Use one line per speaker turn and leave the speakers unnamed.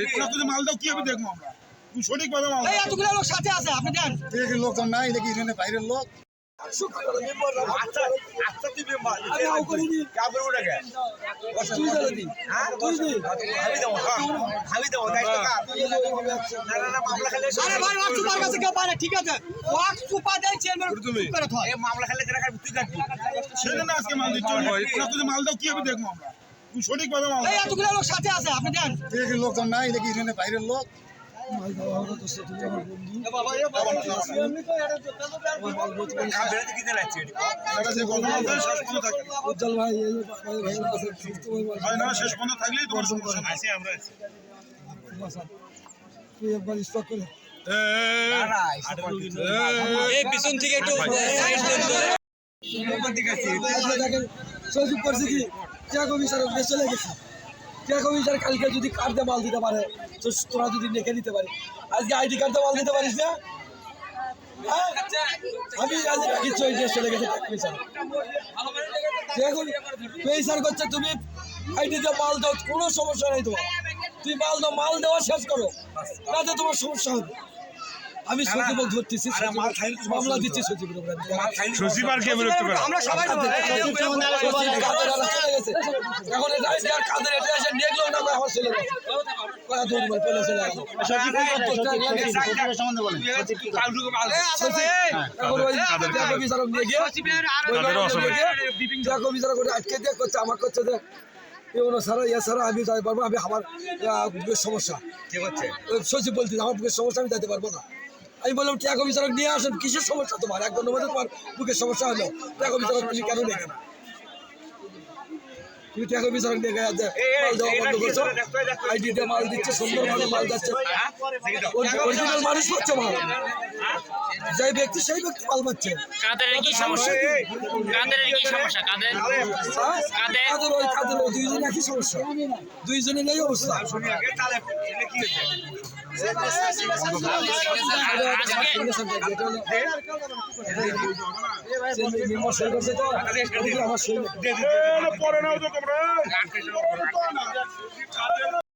কিছু মাল দাও কি আমি দেখবো আমরা তুমি সঠিকভাবে মাল
এই এতগুলো লোক সাথে আছে আপনি দেন
দেখি লোক তো নাই দেখি এখানে বাইরের লোক
ঠিক আছে
মামলা খেলে আজকে মাল দিচ্ছ কিছু মাল দাও কি আমি দেখবো আমরা তুমি সঠিকভাবে মাল
এই এতগুলো লোক সাথে আছে আপনি দেন
দেখি লোক তো নাই দেখি এখানে বাইরের লোক
উজ্জ্বল ভাই
শেষ পর্যন্ত থাকলেই তোমার সমস্যা নাই
তুই একবার স্টক করে
পিছন থেকে একটু
দেখেন সহযোগ করছে কি টিয়া কমিশন চলে গেছে টিয়া কমিশন কালকে যদি কার্ড দিয়ে মাল দিতে পারে তো তোরা যদি লিখে দিতে পারি আজকে আইডি কার্ড দিয়ে মাল দিতে পারিস না আমি আজ কিছু চলে গেছে পেশার করছে তুমি আইডি দিয়ে মাল দাও কোনো সমস্যা নেই তোমার তুই মাল দাও মাল দেওয়া শেষ করো তাতে তোমার সমস্যা হবে আমি সচিব ধরতেছি মামলা দিচ্ছি সচিব
সচিব আর কে বিরক্ত করে
আমরা সবাই
এখন এটা কাদের এটা এসে দেখলো না আমার ছেলে কথা দূর বল পেলে চলে গেল
সম্বন্ধে বলেন
এখন ওই জাতীয় বিচারক নিয়ে গিয়ে জাতীয় বিচারক আটকে দিয়ে করছে আমার করছে যে সারা ইয়া সারা আমি যাইতে পারবো আমি আমার বুকের সমস্যা সচিব বলতে আমার বুকের সমস্যা আমি যাইতে পারবো না আমি বললাম টিয়া বিচারক নিয়ে আসেন কিসের সমস্যা তোমার এক ঘন্টার মধ্যে তোমার বুকের সমস্যা হলো টিয়া বিচারক তুমি কেন নেবে না তুমি টিয়া বিচারক নিয়ে মাল দেওয়া বন্ধ করছো আইডি দিয়ে মাল দিচ্ছে সুন্দরভাবে মাল যাচ্ছে অরিজিনাল মানুষ পাচ্ছে মাল যে ব্যক্তি সেই ব্যক্তি মাল পাচ্ছে
কাদের কি সমস্যা কাদের
ওই দুইজনে একই সমস্যা দুইজনের এই অবস্থা আমার